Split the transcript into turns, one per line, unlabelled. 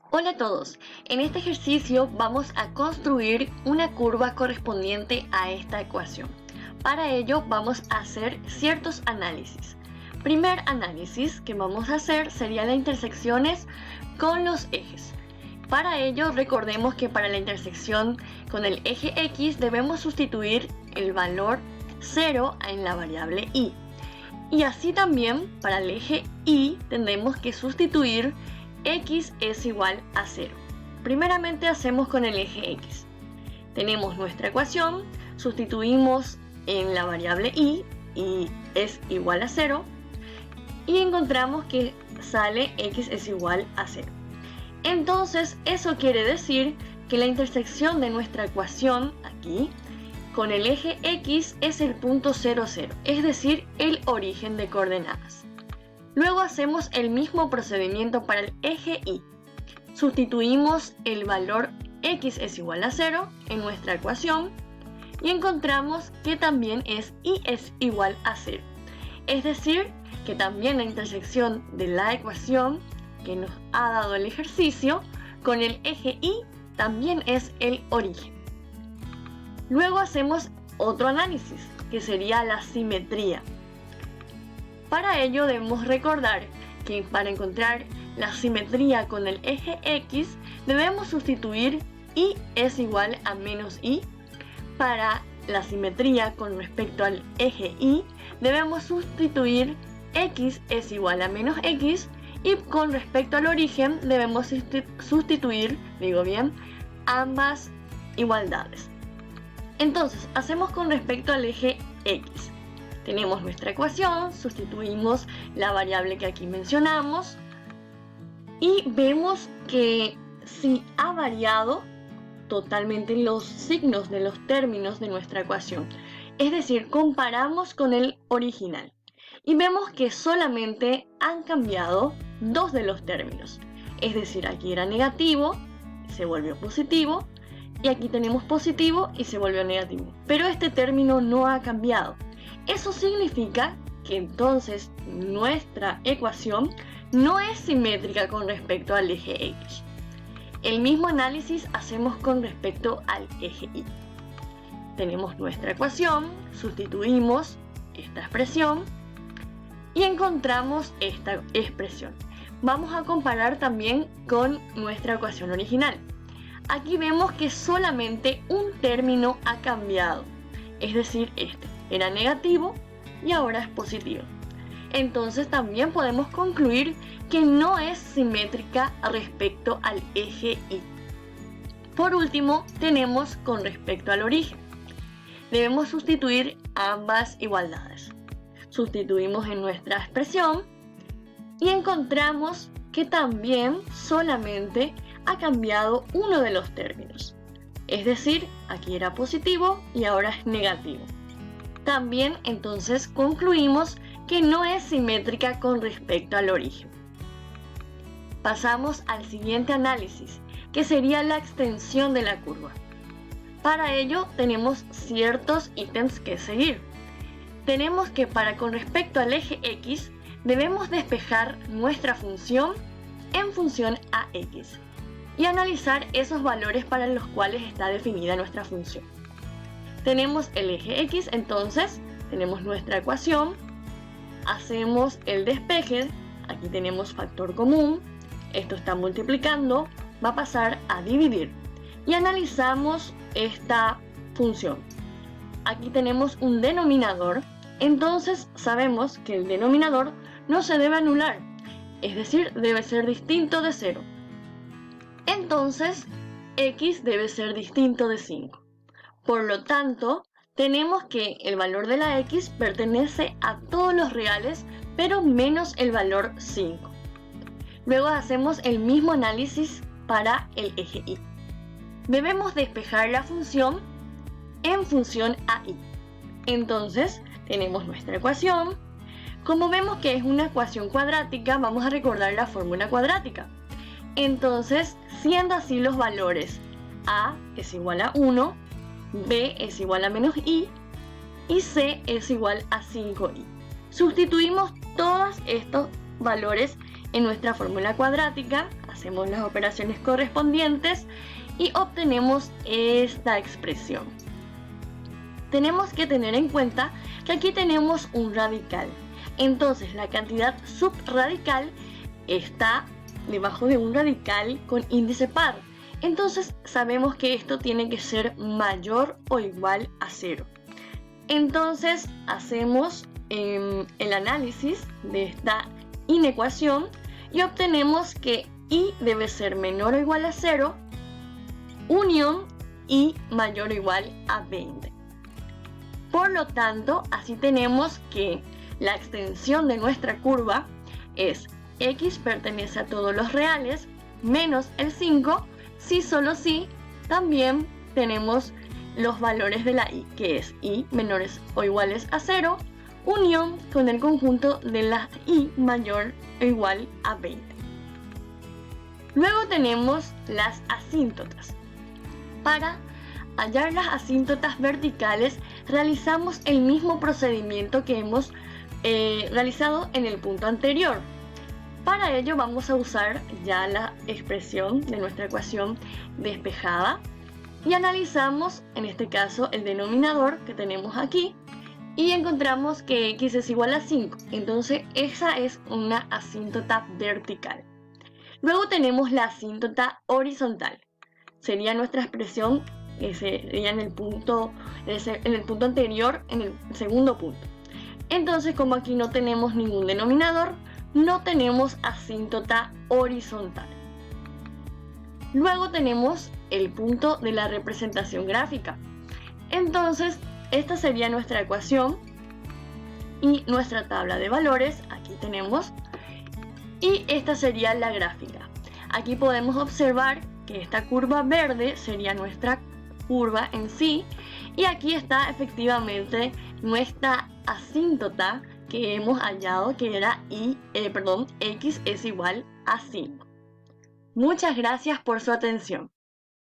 Hola a todos, en este ejercicio vamos a construir una curva correspondiente a esta ecuación. Para ello vamos a hacer ciertos análisis. Primer análisis que vamos a hacer sería las intersecciones con los ejes. Para ello recordemos que para la intersección con el eje X debemos sustituir el valor 0 en la variable Y. Y así también para el eje Y tendremos que sustituir X es igual a 0. Primeramente hacemos con el eje X. Tenemos nuestra ecuación, sustituimos en la variable Y es igual a 0 y encontramos que sale X es igual a 0. Entonces eso quiere decir que la intersección de nuestra ecuación aquí con el eje X es el punto 0, 0, es decir, el origen de coordenadas. Luego hacemos el mismo procedimiento para el eje Y. Sustituimos el valor X es igual a 0 en nuestra ecuación y encontramos que también Y es igual a 0. Es decir, que también la intersección de la ecuación que nos ha dado el ejercicio con el eje Y también es el origen. Luego hacemos otro análisis, que sería la simetría. Para ello debemos recordar que para encontrar la simetría con el eje X debemos sustituir Y es igual a menos Y. Para la simetría con respecto al eje Y debemos sustituir X es igual a menos X y con respecto al origen debemos sustituir, ambas igualdades. Entonces hacemos con respecto al eje X. Tenemos nuestra ecuación, sustituimos la variable que aquí mencionamos y vemos que si ha variado totalmente los signos de los términos de nuestra ecuación. Es decir, comparamos con el original y vemos que solamente han cambiado dos de los términos. Es decir, aquí era negativo, se volvió positivo y aquí tenemos positivo y se volvió negativo. Pero este término no ha cambiado. Eso significa que entonces nuestra ecuación no es simétrica con respecto al eje X. El mismo análisis hacemos con respecto al eje Y. Tenemos nuestra ecuación, sustituimos esta expresión y encontramos esta expresión. Vamos a comparar también con nuestra ecuación original. Aquí vemos que solamente un término ha cambiado, es decir, este era negativo y ahora es positivo. Entonces también podemos concluir que no es simétrica respecto al eje Y. Por último, tenemos con respecto al origen. Debemos sustituir ambas igualdades. Sustituimos en nuestra expresión y encontramos que también solamente ha cambiado uno de los términos. Es decir, aquí era positivo y ahora es negativo. También entonces concluimos que no es simétrica con respecto al origen. Pasamos al siguiente análisis, que sería la extensión de la curva. Para ello tenemos ciertos ítems que seguir. Tenemos que con respecto al eje X debemos despejar nuestra función en función a X y analizar esos valores para los cuales está definida nuestra función. Tenemos el eje X, entonces tenemos nuestra ecuación, hacemos el despeje, aquí tenemos factor común, esto está multiplicando, va a pasar a dividir y analizamos esta función. Aquí tenemos un denominador, entonces sabemos que el denominador no se debe anular, es decir, debe ser distinto de 0. Entonces, X debe ser distinto de 5. Por lo tanto, tenemos que el valor de la X pertenece a todos los reales, pero menos el valor 5. Luego hacemos el mismo análisis para el eje Y. Debemos despejar la función en función a Y. Entonces, tenemos nuestra ecuación. Como vemos que es una ecuación cuadrática, vamos a recordar la fórmula cuadrática. Entonces, siendo así los valores A es igual a 1, B es igual a menos Y y C es igual a 5Y. Sustituimos todos estos valores en nuestra fórmula cuadrática, hacemos las operaciones correspondientes y obtenemos esta expresión. Tenemos que tener en cuenta que aquí tenemos un radical. Entonces la cantidad subradical está debajo de un radical con índice par. Entonces sabemos que esto tiene que ser mayor o igual a 0. Entonces hacemos el análisis de esta inecuación y obtenemos que y debe ser menor o igual a 0, unión y mayor o igual a 20. Por lo tanto, así tenemos que la extensión de nuestra curva es x pertenece a todos los reales menos el 5, si solo si también tenemos los valores de la y, que es y menores o iguales a 0, unión con el conjunto de la y mayor o igual a 20. Luego tenemos las asíntotas. Para hallar las asíntotas verticales realizamos el mismo procedimiento que hemos realizado en el punto anterior. Para ello vamos a usar ya la expresión de nuestra ecuación despejada y analizamos en este caso el denominador que tenemos aquí y encontramos que x es igual a 5, entonces esa es una asíntota vertical. Luego tenemos la asíntota horizontal, sería nuestra expresión que sería en el punto anterior, en el segundo punto. Entonces, como aquí no tenemos ningún denominador, no tenemos asíntota horizontal. Luego tenemos el punto de la representación gráfica. Entonces, esta sería nuestra ecuación y nuestra tabla de valores, aquí tenemos, y esta sería la gráfica. Aquí podemos observar que esta curva verde sería nuestra curva en sí, y aquí está efectivamente nuestra asíntota que hemos hallado, que era x es igual a 5. Muchas gracias por su atención.